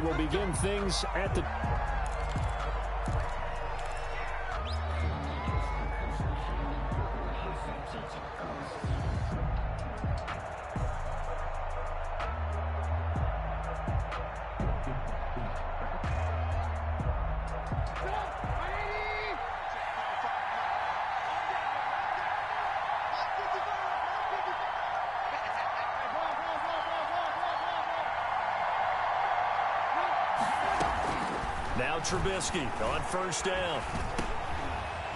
will begin things at the... Now Trubisky on first down.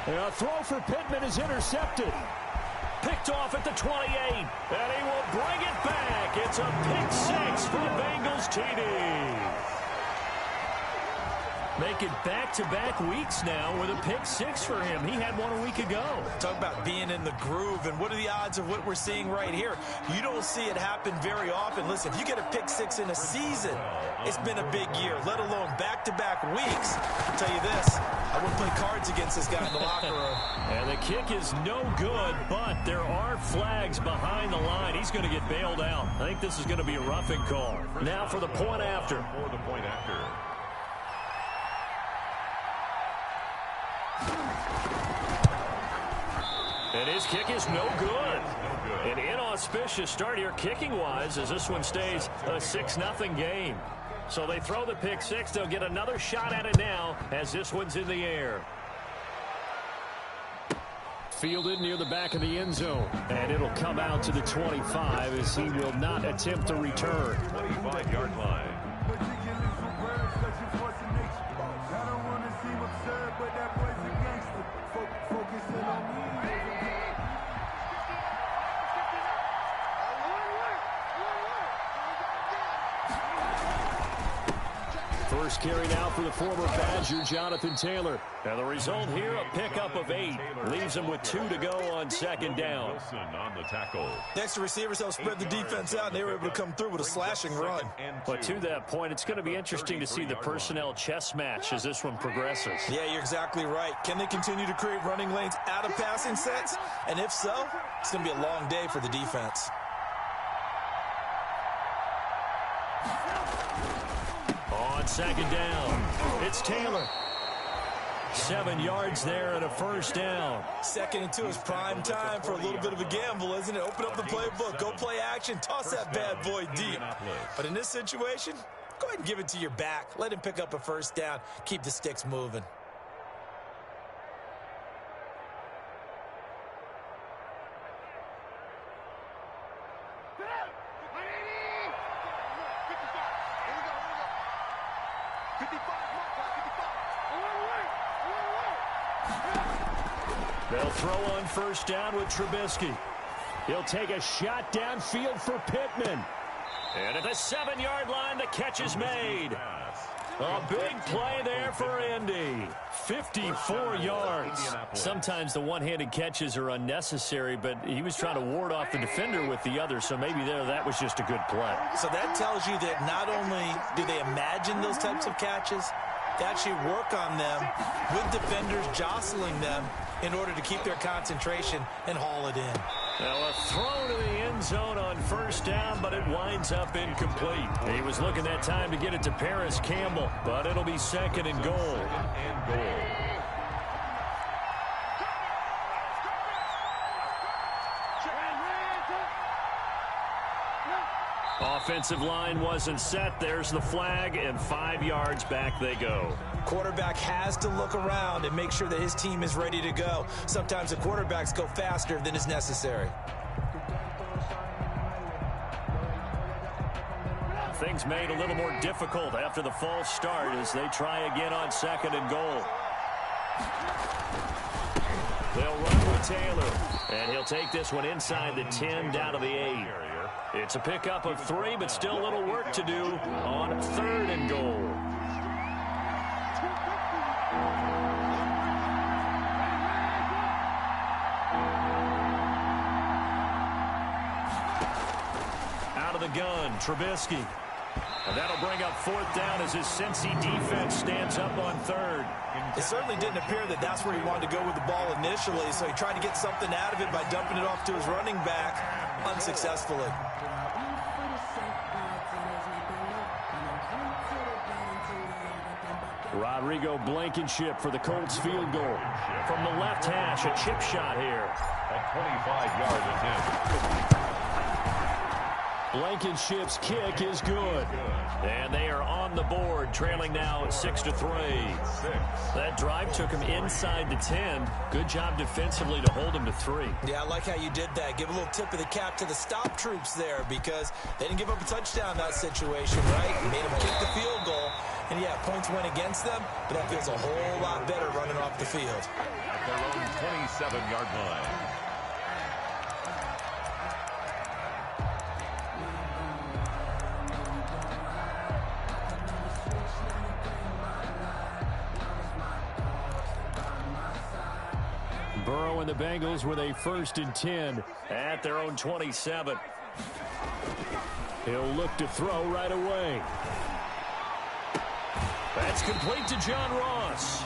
A throw for Pittman is intercepted. Picked off at the 28. And he will bring it back. It's a pick six for the Bengals TD. Make it back-to-back weeks now with a pick six for him. He had one a week ago. Talk about being in the groove, and what are the odds of what we're seeing right here? You don't see it happen very often. Listen, if you get a pick six in a season, it's been a big year, let alone back-to-back weeks. I'll tell you this, I wouldn't play cards against this guy in the locker room. And the kick is no good, but there are flags behind the line. He's going to get bailed out. I think this is going to be a roughing call. Now for the point after. And his kick is no good. An inauspicious start here kicking-wise as this one stays a 6-0 game. So they throw the pick six. They'll get another shot at it now as this one's in the air. Fielded near the back of the end zone. And it'll come out to the 25 as he will not attempt to return. 25-yard line. First carry now for the former Badger, Jonathan Taylor. And the result here, a pickup of 8. Leaves him with 2 to go on second down. On the tackle. Next to receivers help spread the defense out, and they were able to come through with a slashing run. But to that point, it's going to be interesting to see the personnel chess match as this one progresses. Yeah, you're exactly right. Can they continue to create running lanes out of passing sets? And if so, it's going to be a long day for the defense. On second down, it's Taylor. 7 yards there and a first down. 2nd and 2 is prime time for a little bit of a gamble, isn't it? Open up the playbook, go play action, toss that bad boy deep. But in this situation, go ahead and give it to your back. Let him pick up a first down. Keep the sticks moving. They'll throw on first down with Trubisky. He'll take a shot downfield for Pittman. And at the 7-yard line, the catch is made. A big play there for Indy. 54 yards. Sometimes the one-handed catches are unnecessary, but he was trying to ward off the defender with the other, so maybe that was just a good play. So that tells you that not only do they imagine those types of catches, they actually work on them with defenders jostling them in order to keep their concentration and haul it in. Now a throw to the end zone on first down, but it winds up incomplete. He was looking that time to get it to Paris Campbell, but it'll be 2nd and goal. Offensive line wasn't set. There's the flag, and 5 yards back they go. Quarterback has to look around and make sure that his team is ready to go. Sometimes the quarterbacks go faster than is necessary. Things made a little more difficult after the false start as they try again on 2nd and goal. They'll run with Taylor, and he'll take this one inside the 10 down to the 8. It's a pickup of 3, but still a little work to do on 3rd and goal. Out of the gun, Trubisky. And that'll bring up 4th down as his Cincy defense stands up on 3rd. It certainly didn't appear that that's where he wanted to go with the ball initially, so he tried to get something out of it by dumping it off to his running back unsuccessfully. Rodrigo Blankenship for the Colts field goal. From the left hash, a chip shot here. A 25-yard attempt. Blankenship's kick is good. And they are on the board, trailing now 6-3. That drive took him inside the 10. Good job defensively to hold him to 3. Yeah, I like how you did that. Give a little tip of the cap to the stop troops there because they didn't give up a touchdown in that situation, right? Made them kick the field goal. And, yeah, points went against them, but that feels a whole lot better running off the field. At their own 27-yard line. Burrow and the Bengals with a 1st and 10 at their own 27. He'll look to throw right away. That's complete to John Ross.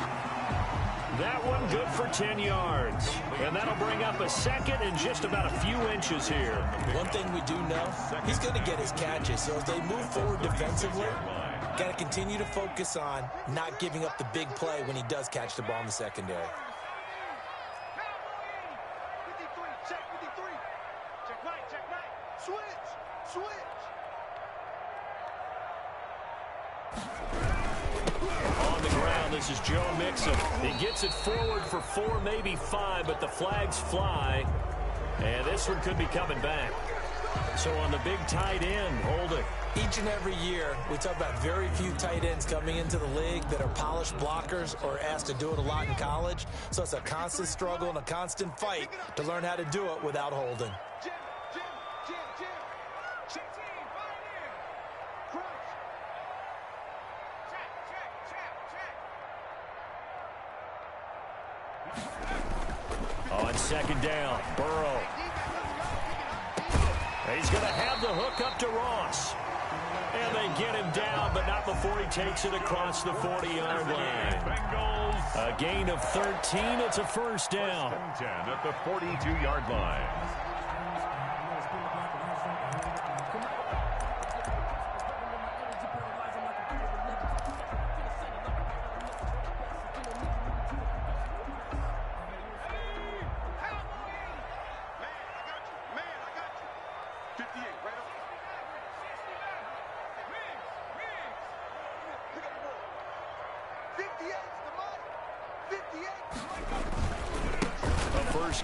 That one good for 10 yards. And that'll bring up a 2nd and just about a few inches here. One thing we do know, he's going to get his catches. So as they move forward defensively, got to continue to focus on not giving up the big play when he does catch the ball in the secondary. This is Joe Mixon. He gets it forward for 4, maybe 5, but the flags fly. And this one could be coming back. So on the big tight end, holding. Each and every year, we talk about very few tight ends coming into the league that are polished blockers or asked to do it a lot in college. So it's a constant struggle and a constant fight to learn how to do it without holding. On 2nd down, Burrow. He's going to have the hook up to Ross. And they get him down, but not before he takes it across the 40-yard line. A gain of 13. It's a 1st down. 10 at the 42-yard line.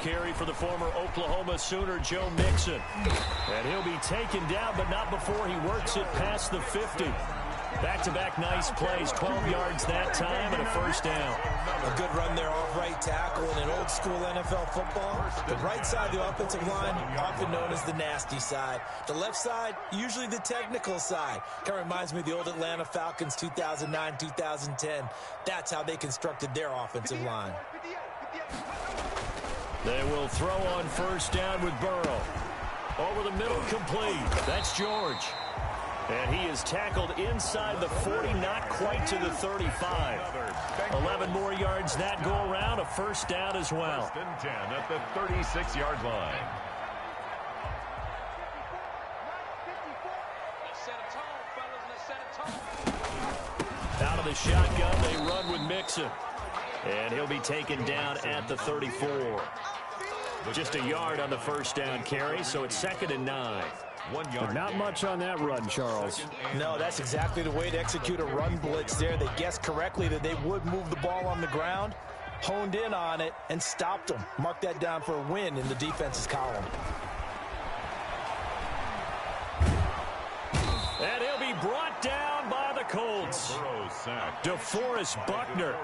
Carry for the former Oklahoma Sooner, Joe Mixon. And he'll be taken down, but not before he works it past the 50. Back-to-back nice plays, 12 yards that time, and a 1st down. A good run there off right tackle in an old-school NFL football. The right side of the offensive line, often known as the nasty side. The left side, usually the technical side. Kind of reminds me of the old Atlanta Falcons 2009, 2010. That's how they constructed their offensive line. They will throw on 1st down with Burrow. Over the middle, complete. That's George. And he is tackled inside the 40, not quite to the 35. 11 more yards that go around, a 1st down as well. 1st and 10 at the 36-yard line. Out of the shotgun, they run with Mixon. And he'll be taken down at the 34. Just a yard on the 1st down carry, so it's 2nd and 9. 1 yard. Not much on that run, Charles. No, that's exactly the way to execute a run blitz there. They guessed correctly that they would move the ball on the ground, honed in on it, and stopped them. Mark that down for a win in the defense's column. And he'll be brought down by the Colts. DeForest Buckner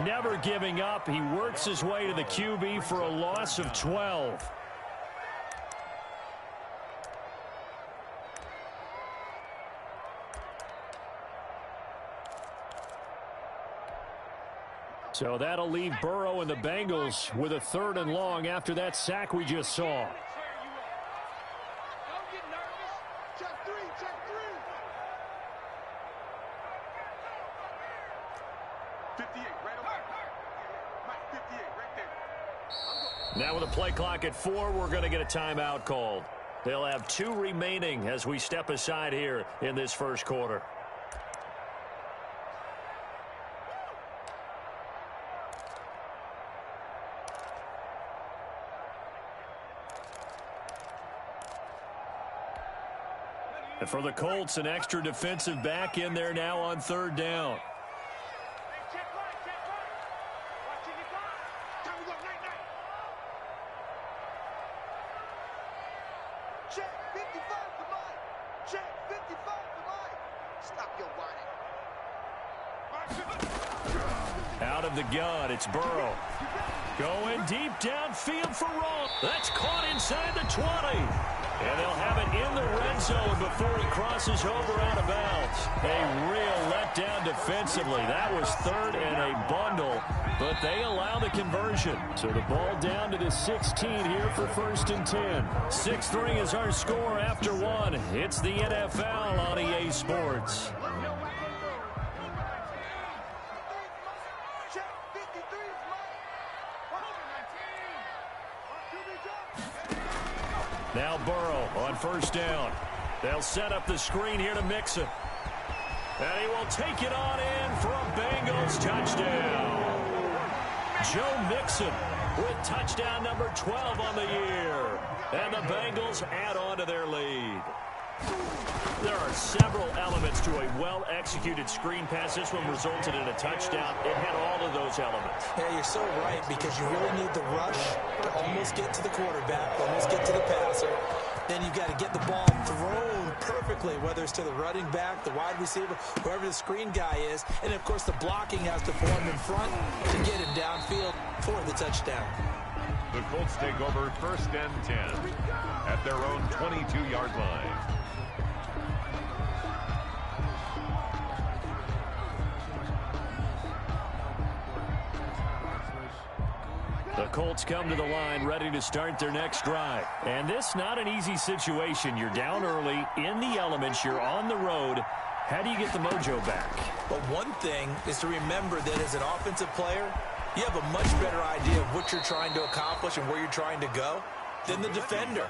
never giving up. He works his way to the QB for a loss of 12. So that'll leave Burrow and the Bengals with a 3rd and long after that sack we just saw. Now with a play clock at 4, we're going to get a timeout called. They'll have 2 remaining as we step aside here in this 1st quarter. And for the Colts, an extra defensive back in there now on third down. Out of the gun, it's Burrow. Going deep downfield for Roll. That's caught inside the 20. And they'll have it in the red zone before he crosses over out of bounds. A real letdown defensively. That was third and a bundle, but they allow the conversion. So the ball down to the 16 here for 1st and 10. 6-3 is our score after one. It's the NFL on EA Sports. Now Burrow on 1st down. They'll set up the screen here to Mixon. And he will take it on in for a Bengals touchdown. Joe Mixon with touchdown number 12 on the year. And the Bengals add on to their lead. There are several elements to a well-executed screen pass. This one resulted in a touchdown. It had all of those elements. Yeah, you're so right, because you really need the rush to almost get to the quarterback, almost get to the passer. Then you've got to get the ball thrown perfectly, whether it's to the running back, the wide receiver, whoever the screen guy is. And, of course, the blocking has to form in front to get him downfield for the touchdown. The Colts take over 1st and 10 at their own 22-yard line. The Colts come to the line ready to start their next drive. And this not an easy situation. You're down early, in the elements, you're on the road. How do you get the mojo back? Well, one thing is to remember that as an offensive player, you have a much better idea of what you're trying to accomplish and where you're trying to go than the defender.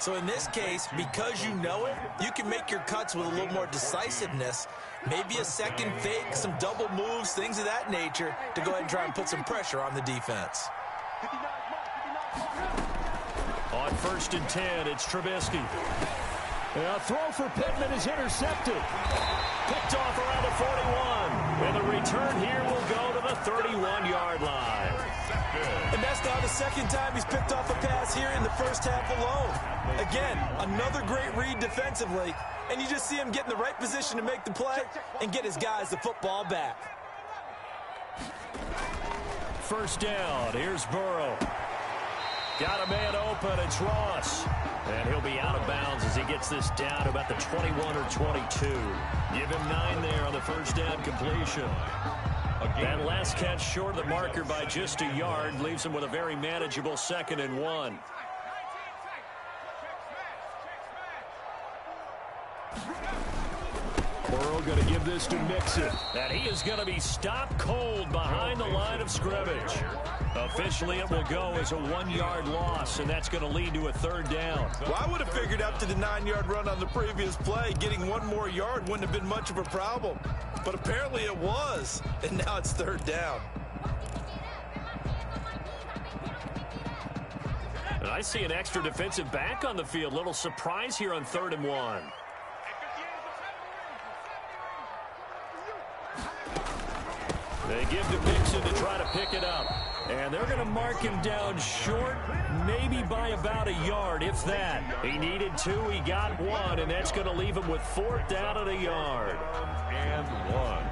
So in this case, because you know it, you can make your cuts with a little more decisiveness, maybe a second fake, some double moves, things of that nature, to go ahead and try and put some pressure on the defense. On 1st and 10, it's Trubisky. A throw for Pittman is intercepted. Picked off around the 41. And the return here will go to the 31-yard line. And that's now the second time he's picked off a pass here in the first half alone. Again, another great read defensively. And you just see him get in the right position to make the play and get his guys the football back. 1st down. Here's Burrow. Got a man open. It's Ross. And he'll be out of bounds as he gets this down to about the 21 or 22. Give him 9 there on the 1st down completion. That last catch short of the marker by just a yard leaves him with a very manageable 2nd and 1. Burrow going to give this to Mixon. And he is going to be stopped cold behind the line of scrimmage. Officially, it will go as a 1-yard loss, and that's going to lead to a 3rd down. Well, I would have figured after the 9-yard run on the previous play, getting 1 more yard wouldn't have been much of a problem. But apparently it was, and now it's 3rd down. And I see an extra defensive back on the field. Little surprise here on 3rd and 1. They give to Mixon to try to pick it up. And they're going to mark him down short, maybe by about a yard, if that. He needed 2, he got 1, and that's going to leave him with 4th down at a yard. And 1.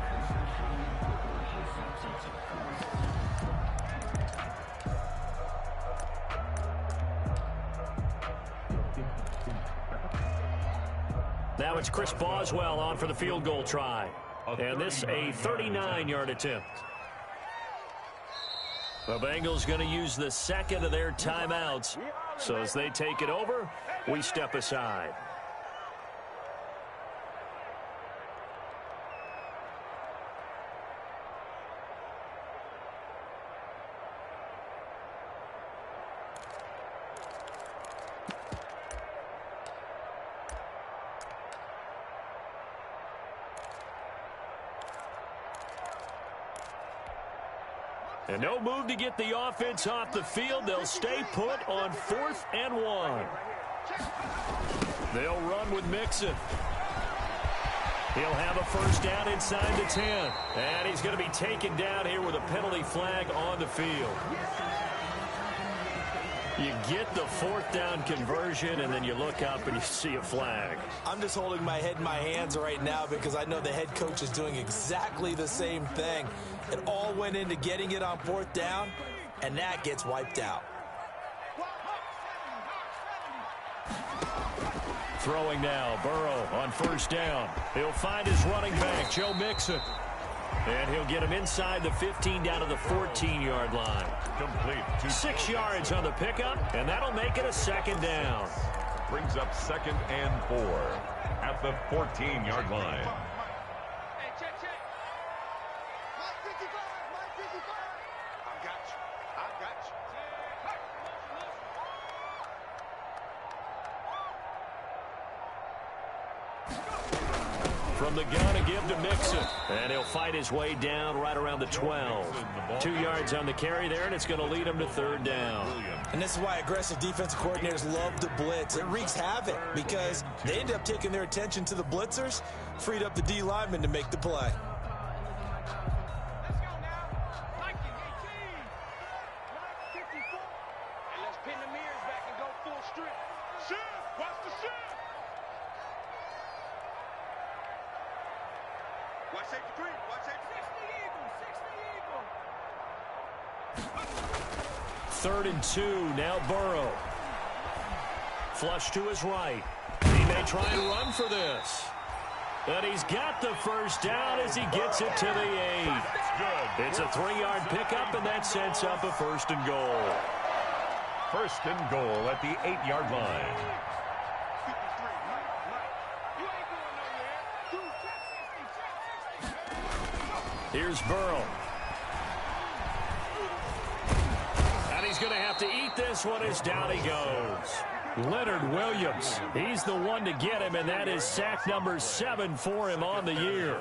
Now it's Chris Boswell on for the field goal try. And this a 39-yard attempt. The Bengals going to use the 2nd of their timeouts. So as they take it over, we step aside. And no move to get the offense off the field. They'll stay put on 4th and 1. They'll run with Mixon. He'll have a first down inside the 10. And he's going to be taken down here with a penalty flag on the field. You get the fourth down conversion, and then you look up and you see a flag. I'm just holding my head in my hands right now because I know the head coach is doing exactly the same thing. It all went into getting it on fourth down, and that gets wiped out. Throwing now, Burrow on first down. He'll find his running back, Joe Mixon. And he'll get him inside the 15 down to the 14-yard line. Complete. 6 yards on the pickup, and that'll make it a second down. Brings up 2nd and 4 at the 14-yard line. From the gun, a give to Mixon. And he'll fight his way down right around the 12. 2 yards on the carry there, and it's going to lead him to third down. And this is why aggressive defensive coordinators love to blitz. It wreaks havoc because they end up taking their attention to the blitzers, freed up the D lineman to make the play. Third and 2, now Burrow. Flush to his right. He may try and run for this. But he's got the first down as he gets it to the 8. It's a 3-yard pickup, and that sets up a first and goal. First and goal at the 8-yard line. Here's Burrow. And he's going to have to eat this one as down he goes. Leonard Williams, he's the one to get him, and that is sack number 7 for him on the year.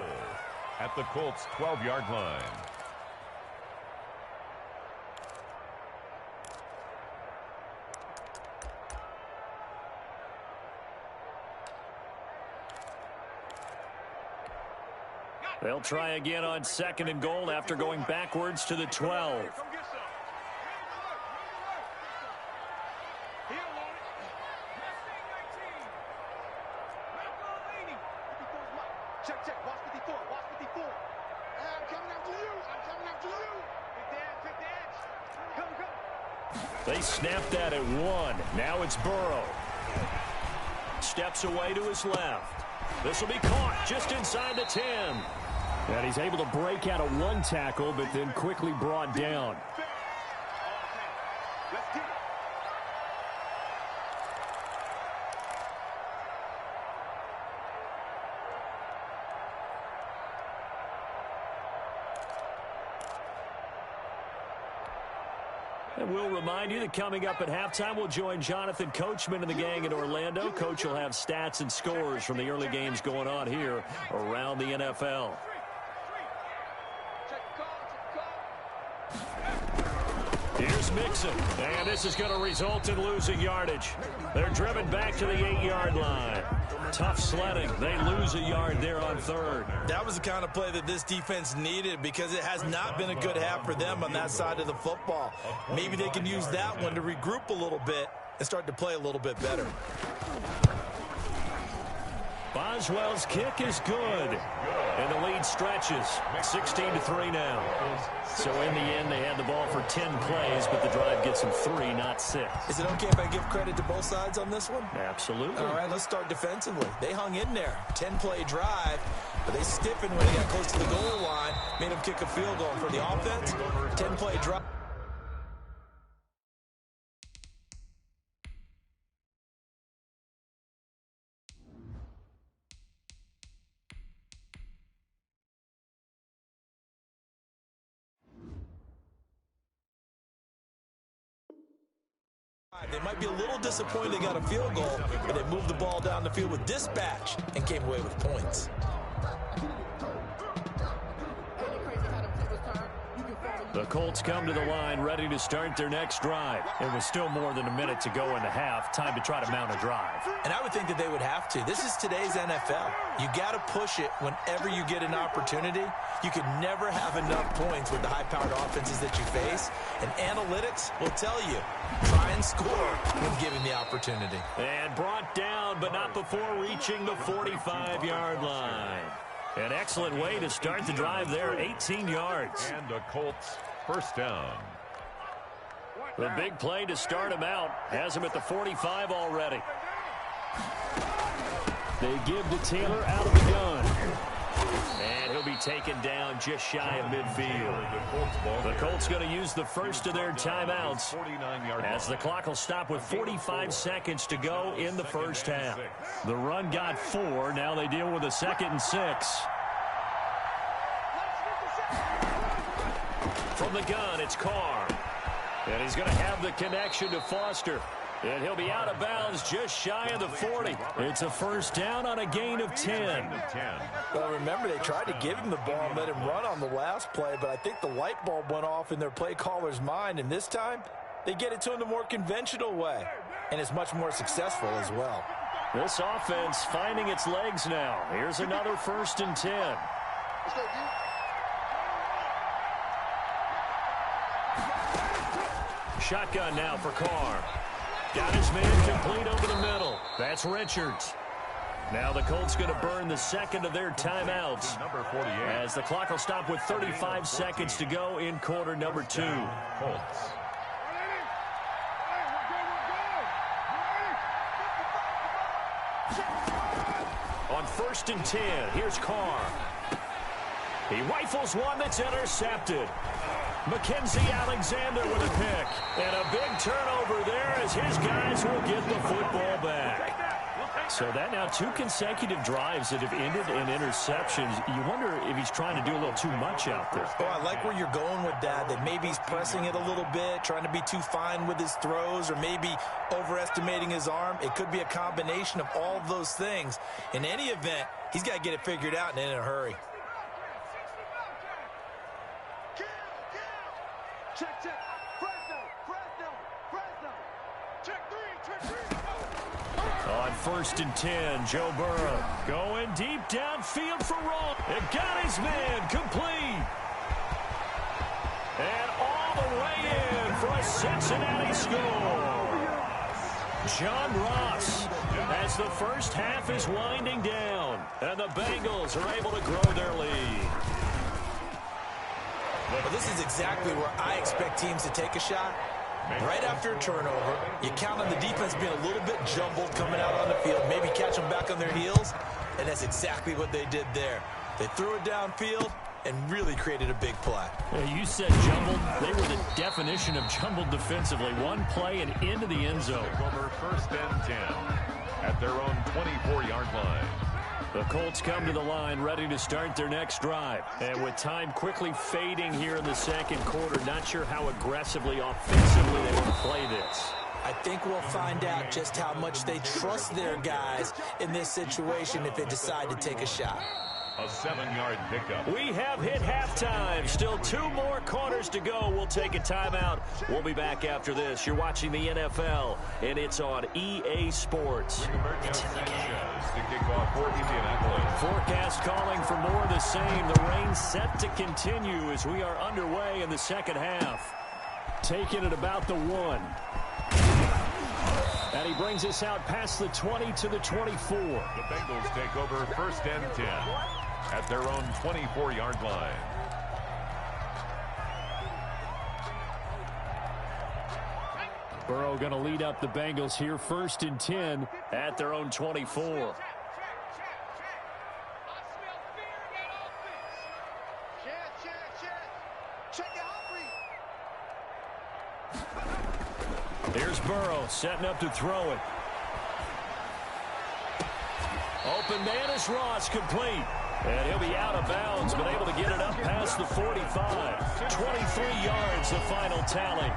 At the Colts' 12-yard line. They'll try again on 2nd and goal after going backwards to the 12. They snap that at 1. Now it's Burrow. Steps away to his left. This will be caught just inside the 10. And he's able to break out of 1 tackle, but then quickly brought down. And we'll remind you that coming up at halftime, we'll join Jonathan Coachman and the gang in Orlando. Coach will have stats and scores from the early games going on here around the NFL. Here's Mixon, and this is going to result in losing yardage. They're driven back to the 8-yard line. Tough sledding. They lose a yard there on 3rd. That was the kind of play that this defense needed because it has not been a good half for them on that side of the football. Maybe they can use that one to regroup a little bit and start to play a little bit better. Boswell's kick is good. And the lead stretches. 16-3 now. So in the end, they had the ball for 10 plays, but the drive gets them 3, not 6. Is it okay if I give credit to both sides on this one? Absolutely. All right, let's start defensively. They hung in there. 10-play drive, but they stiffened when they got close to the goal line, made them kick a field goal. For the offense, 10-play drive. They might be a little disappointed they got a field goal, but they moved the ball down the field with dispatch and came away with points. The Colts come to the line ready to start their next drive. It was still more than a minute to go in the half. Time to try to mount a drive. And I would think that they would have to. This is today's NFL. You got to push it whenever you get an opportunity. You can never have enough points with the high-powered offenses that you face. And analytics will tell you, try and score when given the opportunity. And brought down, but not before reaching the 45-yard line. An excellent way to start the drive there, 18 yards. And the Colts first down. The big play to start him out has him at the 45 already. They give to Taylor out of the gun. And he'll be taken down just shy of midfield. The Colts going to use the first of their timeouts as the clock will stop with 45 seconds to go in the first half. The run got 4. Now they deal with a 2nd and 6. From the gun, it's Carr. And he's going to have the connection to Foster. And he'll be out of bounds just shy of the 40. It's a first down on a gain of 10. Well, remember, they tried to give him the ball and let him run on the last play, but I think the light bulb went off in their play caller's mind, and this time they get it to him the more conventional way, and it's much more successful as well. This offense finding its legs now. Here's another 1st and 10. Shotgun now for Carr. Got his man complete over the middle. That's Richards. Now the Colts going to burn the 2nd of their timeouts Number 48. as the clock will stop with 35 seconds to go in quarter number 2. Colts. On 1st and 10, here's Carr. He rifles one that's intercepted. Mackenzie Alexander with a pick. And a big turnover there as his guys will get the football back. So that now 2 consecutive drives that have ended in interceptions. You wonder if he's trying to do a little too much out there. Oh, I like where you're going with that maybe he's pressing it a little bit, trying to be too fine with his throws, or maybe overestimating his arm. It could be a combination of all of those things. In any event, he's got to get it figured out and in a hurry. On 1st and 10, Joe Burrow going deep downfield for Roll. It got his man complete. And all the way in for a Cincinnati score. John Ross as the first half is winding down. And the Bengals are able to grow their lead. Well, this is exactly where I expect teams to take a shot. Right after a turnover, you count on the defense being a little bit jumbled coming out on the field, maybe catch them back on their heels, and that's exactly what they did there. They threw it downfield and really created a big play. You said jumbled. They were the definition of jumbled defensively. One play and into the end zone. Over 1st and 10 at their own 24-yard line. The Colts come to the line ready to start their next drive. And with time quickly fading here in the 2nd quarter, not sure how aggressively, offensively they want to play this. I think we'll find out just how much they trust their guys in this situation if they decide to take a shot. A 7-yard pickup. We have hit halftime. Still 2 more quarters to go. We'll take a timeout. We'll be back after this. You're watching the NFL, and it's on EA Sports. It's in the game. To kick off for Indianapolis. Forecast calling for more of the same. The rain set to continue as we are underway in the 2nd half. Taking it about the 1. And he brings us out past the 20 to the 24. The Bengals take over 1st and 10 at their own 24-yard line. Burrow going to lead up the Bengals here, 1st and 10 at their own 24. Here's Burrow setting up to throw it. Open man is Ross, complete. And he'll be out of bounds, but able to get it up past the 45. 23 yards, the final tally.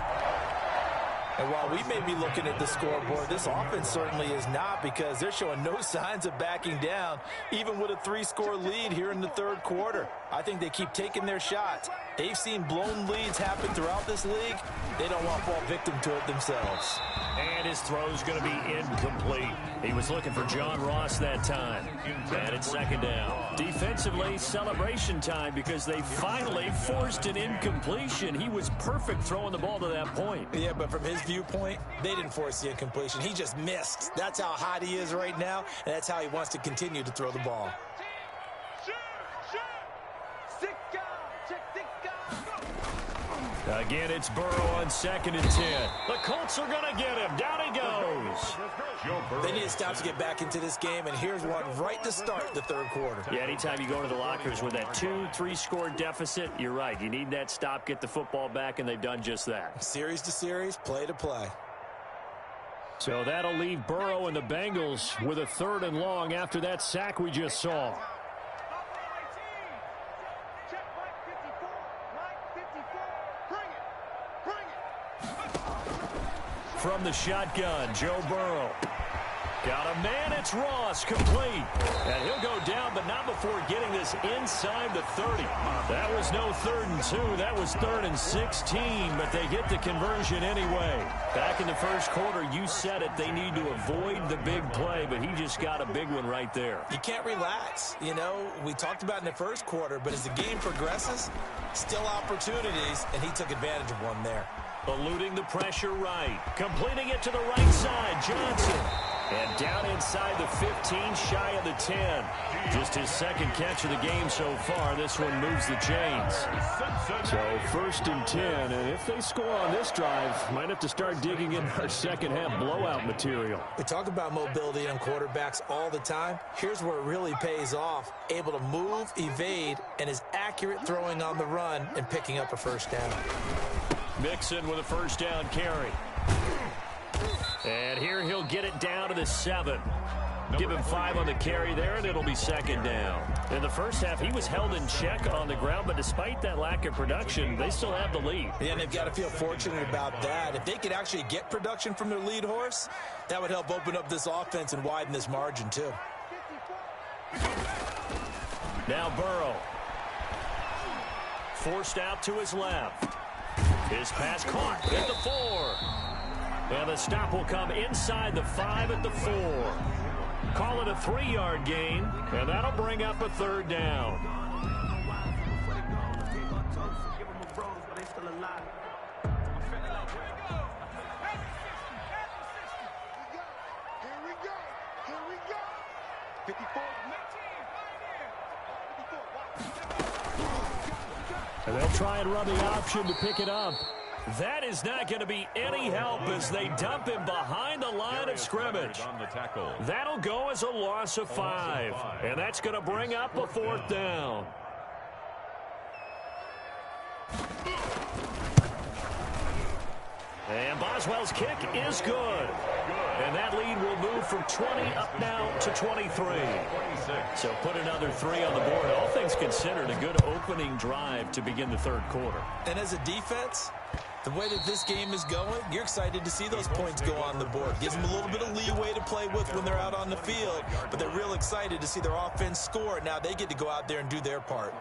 And while we may be looking at the scoreboard, this offense certainly is not, because they're showing no signs of backing down, even with a 3-score lead here in the third quarter. I think they keep taking their shots. They've seen blown leads happen throughout this league. They don't want to fall victim to it themselves. And his throw's going to be incomplete. He was looking for John Ross that time. And it's second down. Defensively, celebration time, because they finally forced an incompletion. He was perfect throwing the ball to that point. Yeah, but from his viewpoint, they didn't force the incompletion. He just missed. That's how hot he is right now, and that's how he wants to continue to throw the ball. Again, it's Burrow on 2nd and 10. The Colts are going to get him. Down he goes. They need to stop to get back into this game, and here's one right to start the third quarter. Yeah, anytime you go to the lockers with that 2-3-score deficit, you're right. You need that stop, get the football back, and they've done just that. Series to series, play to play. So that'll leave Burrow and the Bengals with a 3rd and long after that sack we just saw. From the shotgun, Joe Burrow. Got a man, it's Ross, complete. And he'll go down, but not before getting this inside the 30. That was no 3rd and 2, that was 3rd and 16, but they get the conversion anyway. Back in the first quarter, you said it, they need to avoid the big play, but he just got a big one right there. You can't relax. You know, we talked about in the first quarter, but as the game progresses, still opportunities, and he took advantage of one there. Eluding the pressure right. Completing it to the right side, Johnson. And down inside the 15, shy of the 10. Just his 2nd catch of the game so far. This one moves the chains. So 1st and 10, and if they score on this drive, might have to start digging in our second-half blowout material. We talk about mobility on quarterbacks all the time. Here's where it really pays off. Able to move, evade, and is accurate throwing on the run and picking up a 1st down. Mixon with a 1st down carry. And here he'll get it down to the 7. Give him 5 on the carry there, and it'll be 2nd down. In the first half, he was held in check on the ground, but despite that lack of production, they still have the lead. Yeah, and they've got to feel fortunate about that. If they could actually get production from their lead horse, that would help open up this offense and widen this margin, too. Now Burrow. Forced out to his left. His pass caught at the 4. And the stop will come inside the 5 at the 4. Call it a 3-yard gain, and that'll bring up a 3rd down. And they'll try and run the option to pick it up. That is not going to be any help as they dump him behind the line of scrimmage. That'll go as a loss of 5. And that's going to bring up a 4th down. And Boswell's kick is good. And that lead will move from 20 up now to 23. So put another 3 on the board. All things considered, a good opening drive to begin the third quarter. And as a defense, the way that this game is going, you're excited to see those points go on the board. Gives them a little bit of leeway to play with when they're out on the field, but they're real excited to see their offense score. Now they get to go out there and do their part.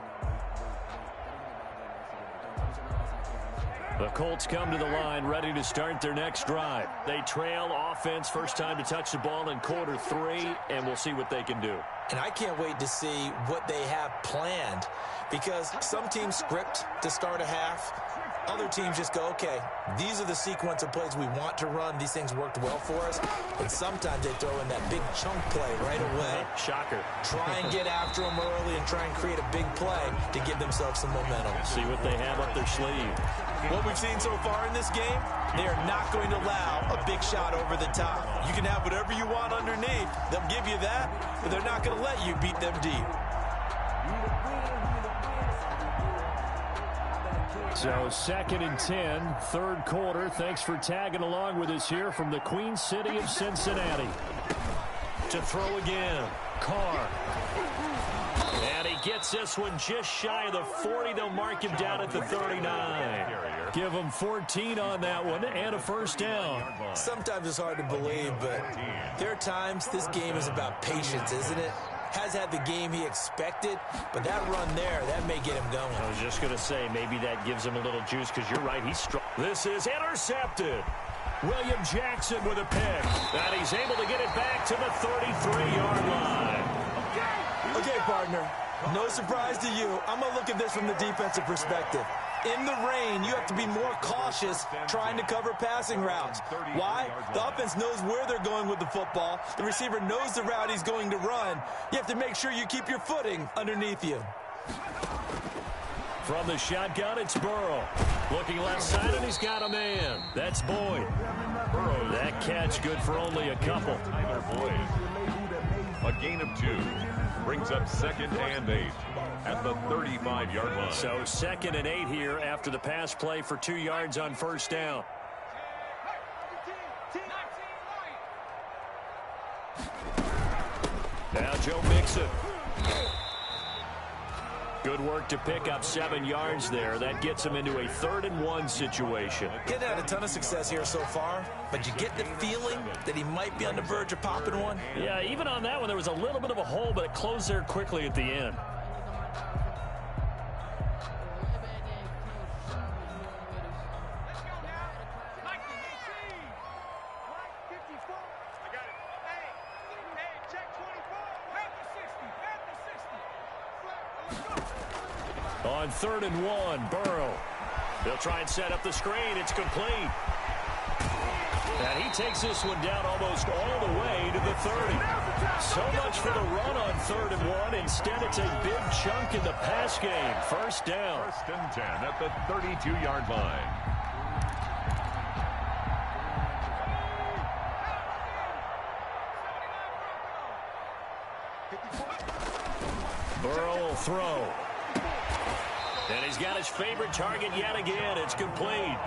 The Colts come to the line ready to start their next drive. They trail offense, first time to touch the ball in quarter 3, and we'll see what they can do. And I can't wait to see what they have planned, because some teams script to start a half. Other teams just go, okay, these are the sequence of plays we want to run. These things worked well for us. And sometimes they throw in that big chunk play right away. Shocker. Try and get after them early and try and create a big play to give themselves some momentum. See what they have up their sleeve. What we've seen so far in this game, they are not going to allow a big shot over the top. You can have whatever you want underneath. They'll give you that, but they're not going to let you beat them deep. So 2nd and 10, third quarter. Thanks for tagging along with us here from the Queen City of Cincinnati. To throw again, Carr. And he gets this one just shy of the 40. They'll mark him down at the 39. Give him 14 on that one and a first down. Sometimes it's hard to believe, but there are times this game is about patience, isn't it? Has had the game he expected, but that run there, that may get him going. I was just going to say, maybe that gives him a little juice because you're right, he's strong. This is intercepted. William Jackson with a pick. And he's able to get it back to the 33-yard line. Okay, partner, no surprise to you. I'm going to look at this from the defensive perspective. In the rain, you have to be more cautious trying to cover passing routes. Why? The offense knows where they're going with the football. The receiver knows the route he's going to run. You have to make sure you keep your footing underneath you. From the shotgun, it's Burrow. Looking left side, and he's got a man. That's Boyd. Burrow, that catch good for only a couple. Tyler Boyd. A gain of 2. Brings up 2nd and 8 at the 35-yard line. So 2nd and 8 here after the pass play for 2 yards on first down. Now Joe Mixon. Good work to pick up 7 yards there. That gets him into a 3rd and 1 situation. Getting had a ton of success here so far, but you get the feeling that he might be on the verge of popping one. Yeah, even on that one, there was a little bit of a hole, but it closed there quickly at the end. On 3rd and 1, Burrow. They'll try and set up the screen. It's complete. And he takes this one down almost all the way to the 30. So much for the run on 3rd and 1. Instead, it's a big chunk in the pass game. First down. 1st and 10 at the 32-yard line. Burrow will throw. And he's got his favorite target yet again. It's complete.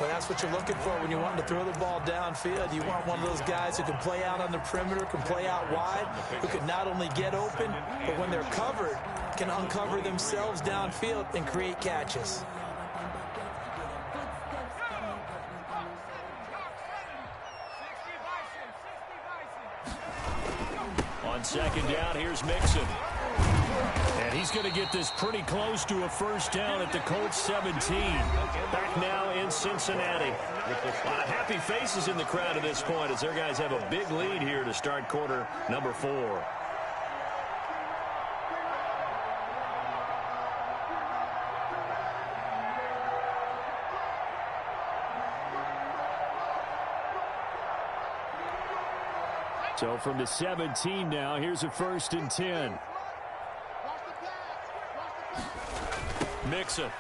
Well, that's what you're looking for when you want to throw the ball downfield. You want one of those guys who can play out on the perimeter, can play out wide, who can not only get open, but when they're covered, can uncover themselves downfield and create catches. On 2nd down, here's Mixon. And he's going to get this pretty close to a first down at the Colts 17. Back now in Cincinnati. A lot of happy faces in the crowd at this point as their guys have a big lead here to start quarter number 4. So from the 17 now, here's a 1st and 10. Mixon.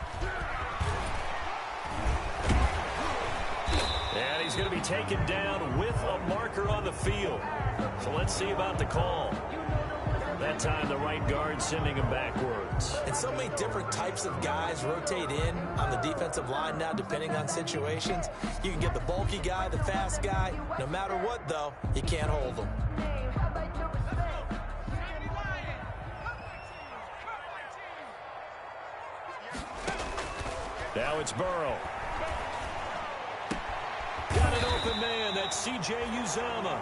And he's going to be taken down with a marker on the field. So let's see about the call. That time the right guard sending him backwards. And so many different types of guys rotate in on the defensive line now depending on situations. You can get the bulky guy, the fast guy. No matter what, though, you can't hold them. Now it's Burrow. Got an open man. That's C.J. Uzomah.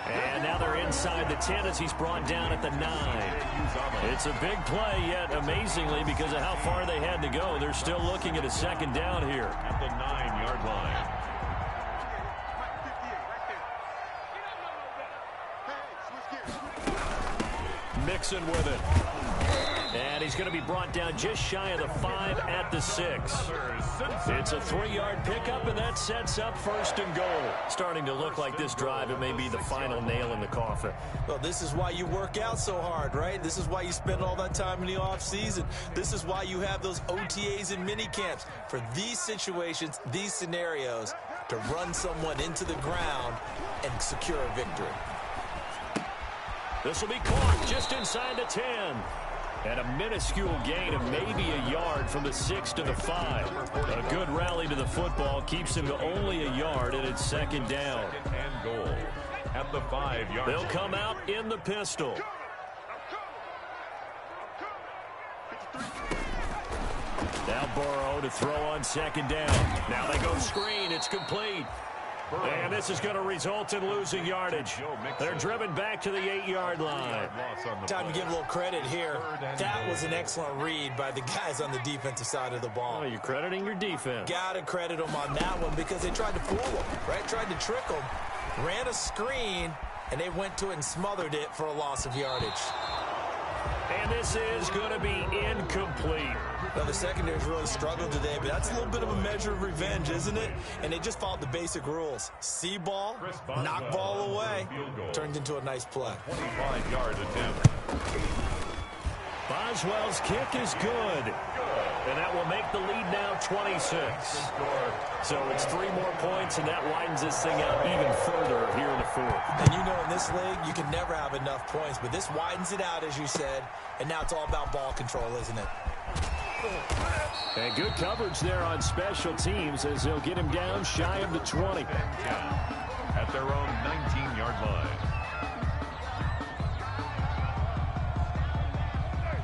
And now they're inside the 10 as he's brought down at the 9. It's a big play, yet amazingly, because of how far they had to go, they're still looking at a 2nd down here. At the 9-yard line. Mixon with it. And he's going to be brought down just shy of the 5 at the 6. It's a 3-yard pickup, and that sets up 1st and goal. Starting to look like this drive, it may be the final nail in the coffin. Well, this is why you work out so hard, right? This is why you spend all that time in the offseason. This is why you have those OTAs and mini camps. For these situations, these scenarios, to run someone into the ground and secure a victory. This will be caught just inside the 10. And a minuscule gain of maybe a yard from the 6 to the 5. A good rally to the football keeps him to only a yard, and it's 2nd down. 2nd and goal at the 5-yard line. They'll come out in the pistol. Now Burrow to throw on second down. Now they go screen. It's complete. And this is going to result in losing yardage. They're driven back to the 8-yard line. Time to give a little credit here. That was an excellent read by the guys on the defensive side of the ball. Oh, you're crediting your defense. Got to credit them on that one because they tried to fool them, right? Tried to trick them, ran a screen, and they went to it and smothered it for a loss of yardage. And this is going to be incomplete. Now, the secondary's really struggled today, but that's a little bit of a measure of revenge, isn't it? And they just followed the basic rules. See ball, knock ball away, turned into a nice play. 25-yard attempt. Boswell's kick is good. And that will make the lead now 26. So it's 3 more points, and that widens this thing out even further here in the fourth. And you know in this league, you can never have enough points, but this widens it out, as you said, and now it's all about ball control, isn't it? And good coverage there on special teams as they'll get him down shy of the 20. At their own 19-yard line.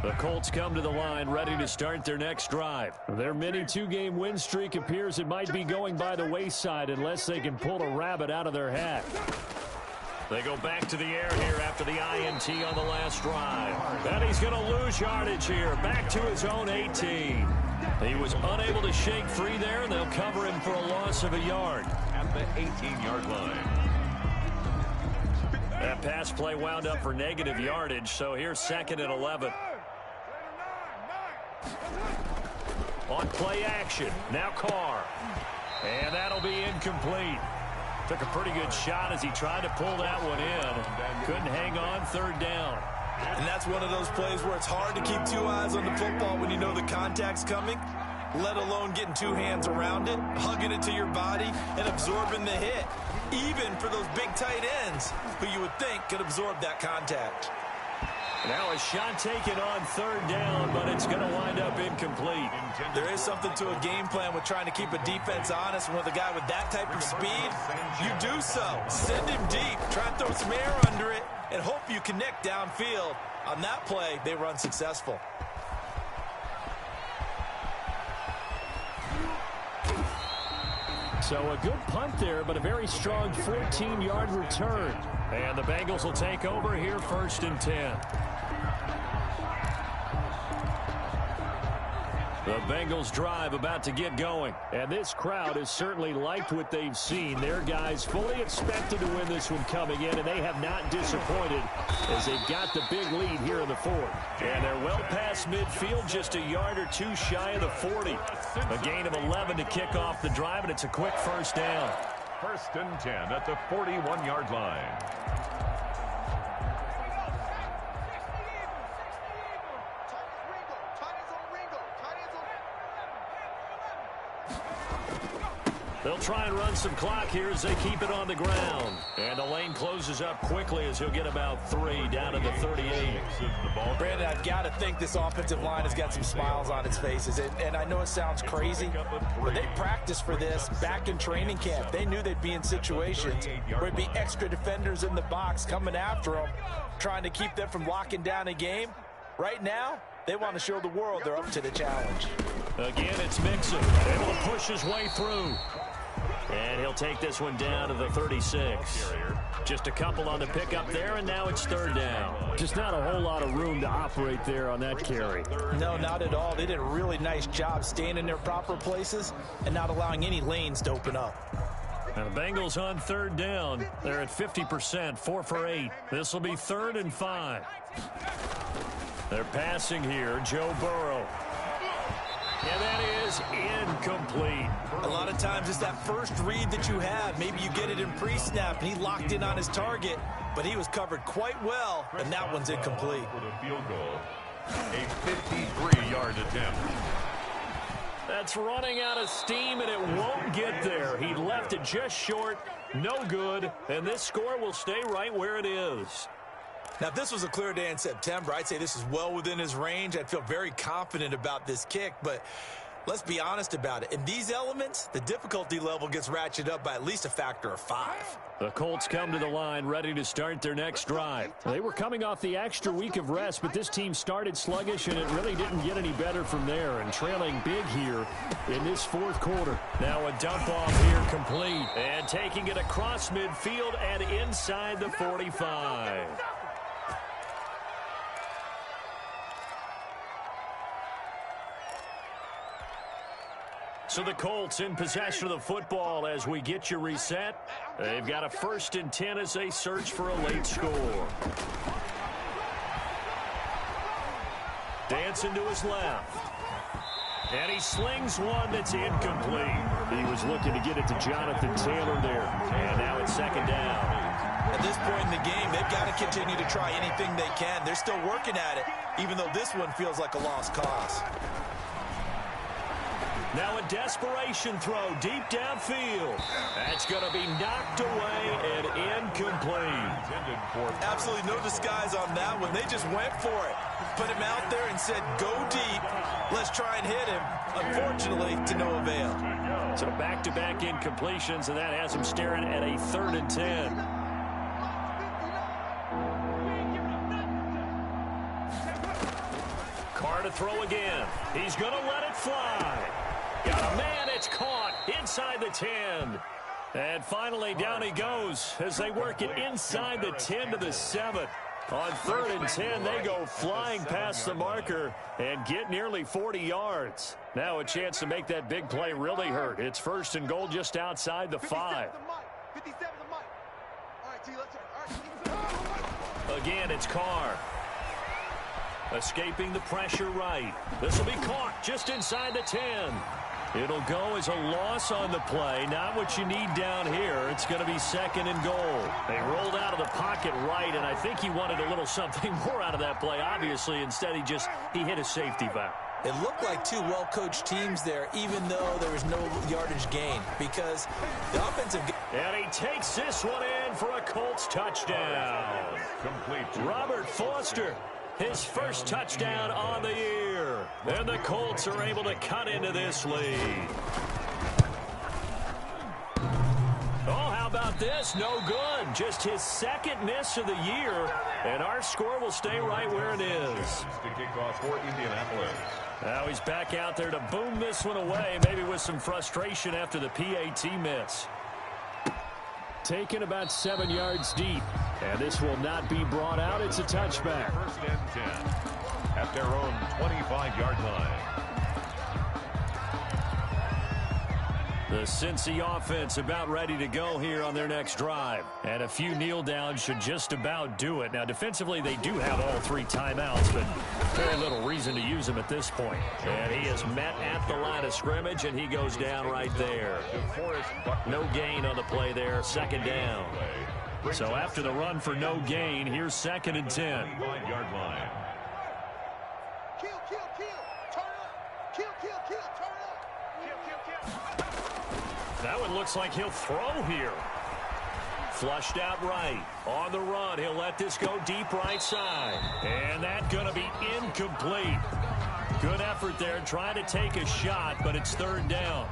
The Colts come to the line ready to start their next drive. Their mini 2-game win streak appears it might be going by the wayside unless they can pull a rabbit out of their hat. They go back to the air here after the INT on the last drive. And he's going to lose yardage here. Back to his own 18. He was unable to shake free there, and they'll cover him for a loss of a yard. At the 18-yard line. That pass play wound up for negative yardage, so here's 2nd and 11. On play action, now Carr. And that'll be incomplete. Took a pretty good shot as he tried to pull that one in. Couldn't hang on, 3rd down. And that's one of those plays where it's hard to keep 2 eyes on the football when you know the contact's coming, let alone getting 2 hands around it, hugging it to your body, and absorbing the hit. Even for those big tight ends who you would think could absorb that contact. Now a shot taken on 3rd down, but it's going to wind up incomplete. There is something to a game plan with trying to keep a defense honest. With a guy with that type of speed, you do so. Send him deep, try and throw some air under it, and hope you connect downfield. On that play, they were unsuccessful. So a good punt there, but a very strong 14-yard return. And the Bengals will take over here 1st and 10. The Bengals drive about to get going. And this crowd has certainly liked what they've seen. Their guys fully expected to win this one coming in, and they have not disappointed as they've got the big lead here in the 4th. And they're well past midfield, just a yard or 2 shy of the 40. A gain of 11 to kick off the drive, and it's a quick 1st down. 1st and 10 at the 41-yard line. They'll try and run some clock here as they keep it on the ground. And the lane closes up quickly as he'll get about 3 down to the 38. Brandon, I've got to think this offensive line has got some smiles on its faces. And I know it sounds crazy, but they practiced for this back in training camp. They knew they'd be in situations where it'd be extra defenders in the box coming after them, trying to keep them from locking down a game. Right now, they want to show the world they're up to the challenge. Again, it's Mixon, able to push his way through. And he'll take this one down to the 36. Just a couple on the pickup there, and now it's 3rd down. Just not a whole lot of room to operate there on that carry. No, not at all. They did a really nice job staying in their proper places and not allowing any lanes to open up. And the Bengals on 3rd down. They're at 50%, 4 for 8. This will be 3rd and 5. They're passing here, Joe Burrow. And that is incomplete. A lot of times it's that first read that you have. Maybe you get it in pre-snap, and he locked in on his target, but he was covered quite well, and that one's incomplete. For the field goal, a 53-yard attempt. That's running out of steam, and it won't get there. He left it just short, no good, and this score will stay right where it is. Now, if this was a clear day in September, I'd say this is well within his range. I'd feel very confident about this kick, but Let's be honest about it. In these elements, the difficulty level gets ratcheted up by at least a factor of 5. The Colts come to the line ready to start their next drive. They were coming off the extra week of rest, but this team started sluggish, and it really didn't get any better from there, and trailing big here in this fourth quarter. Now a dump off here complete, and taking it across midfield and inside the 45. So the Colts in possession of the football as we get you reset. They've got a 1st and 10 as they search for a late score. Dancing to his left. And he slings one that's incomplete. He was looking to get it to Jonathan Taylor there. And now it's 2nd down. At this point in the game, they've got to continue to try anything they can. They're still working at it, even though this one feels like a lost cause. Now a desperation throw deep downfield. That's going to be knocked away and incomplete. Absolutely no disguise on that one. They just went for it. Put him out there and said, go deep. Let's try and hit him. Unfortunately, to no avail. So back-to-back incompletions, and that has him staring at a 3rd and 10. Carr to throw again. He's going to let it fly. Got a man, it's caught inside the 10. And finally, down he goes as they work it inside the 10 to the 7. On 3rd and 10, they go flying past the marker and get nearly 40 yards. Now a chance to make that big play really hurt. It's 1st and goal just outside the 5. Again, it's Carr. Escaping the pressure right. This will be caught just inside the 10. It'll go as a loss on the play. Not what you need down here. It's going to be 2nd and goal. They rolled out of the pocket right, and I think he wanted a little something more out of that play, obviously. Instead, he hit a safety valve. It looked like two well-coached teams there, even though there was no yardage gain, because the offensive... And he takes this one in for a Colts touchdown. Complete. Robert Foster, his 1st touchdown on the year. And the Colts are able to cut into this lead. Oh, how about this? No good. Just his 2nd miss of the year. And our score will stay right where it is. To kick off for Indianapolis. Now he's back out there to boom this one away, maybe with some frustration after the PAT miss. Taken about 7 yards deep. And this will not be brought out. It's a touchback. 1st and 10 at their own 25-yard line. The Cincy offense about ready to go here on their next drive. And a few kneel downs should just about do it. Now, defensively, they do have all 3 timeouts, but very little reason to use them at this point. And he is met at the line of scrimmage, and he goes down right there. No gain on the play there, 2nd down. So after the run for no gain, here's 2nd and 10. 25-yard line. That one looks like he'll throw here. Flushed out right. On the run, he'll let this go deep right side. And that's going to be incomplete. Good effort there, trying to take a shot, but it's 3rd down.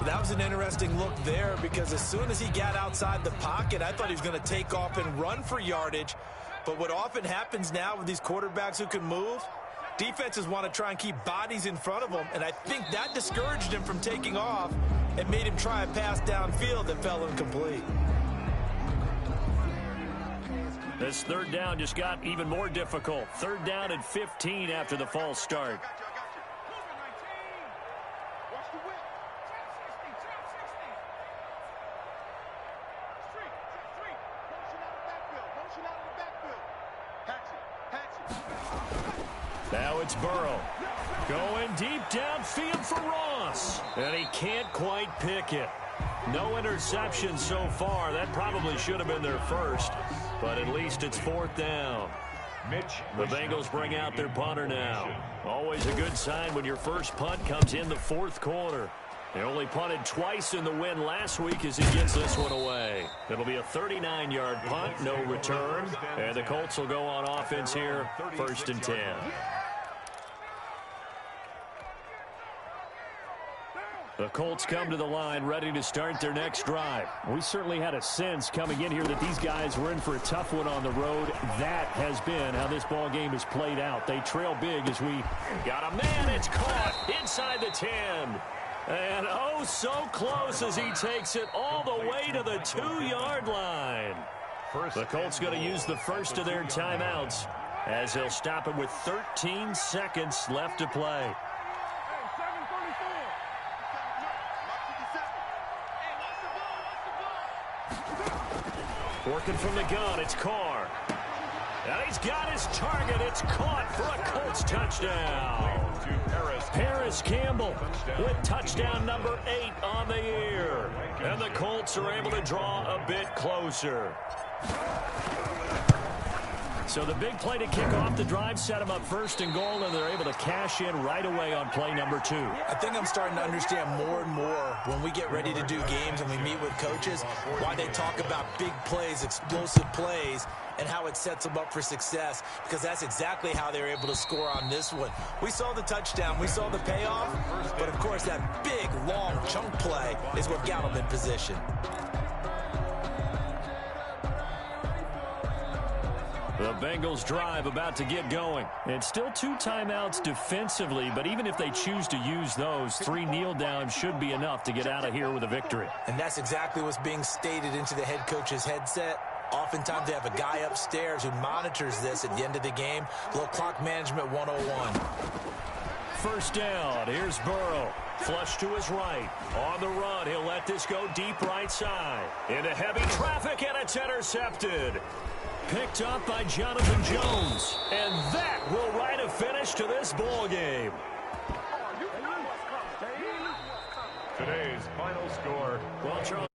That was an interesting look there, because as soon as he got outside the pocket, I thought he was going to take off and run for yardage. But what often happens now with these quarterbacks who can move, defenses want to try and keep bodies in front of them, and I think that discouraged him from taking off and made him try a pass downfield that fell incomplete. This 3rd down just got even more difficult. 3rd down and 15 after the false start. Now it's Burrow. Going deep downfield for Ross. And he can't quite pick it. No interception so far. That probably should have been their 1st. But at least it's 4th down. The Bengals bring out their punter now. Always a good sign when your first punt comes in the 4th quarter. They only punted twice in the win last week as he gets this one away. It'll be a 39-yard punt, no return. And the Colts will go on offense here, 1st and 10. The Colts come to the line ready to start their next drive. We certainly had a sense coming in here that these guys were in for a tough one on the road. That has been how this ball game has played out. They trail big as we got a man. It's caught inside the 10. And oh, so close as he takes it all the way to the 2-yard line. The Colts going to use the first of their timeouts as they'll stop it with 13 seconds left to play. Working from the gun, it's Carr. And he's got his target. It's caught for a Colts touchdown. Paris Campbell with touchdown number 8 on the year. And the Colts are able to draw a bit closer. So the big play to kick off the drive set them up 1st and goal, and they're able to cash in right away on play number 2. I think I'm starting to understand more and more when we get ready to do games and we meet with coaches why they talk about big plays, explosive plays, and how it sets them up for success, because that's exactly how they were able to score on this one. We saw the touchdown, we saw the payoff, but of course that big, long chunk play is what got them in position. The Bengals drive about to get going. It's still 2 timeouts defensively, but even if they choose to use those, 3 kneel downs should be enough to get out of here with a victory. And that's exactly what's being stated into the head coach's headset. Oftentimes they have a guy upstairs who monitors this at the end of the game. Little clock management 101. First down. Here's Burrow. Flush to his right. On the run, he'll let this go deep right side. Into heavy traffic, and it's intercepted. Picked up by Jonathan Jones. And that will write a finish to this ball game. Today's final score. Well, Charles.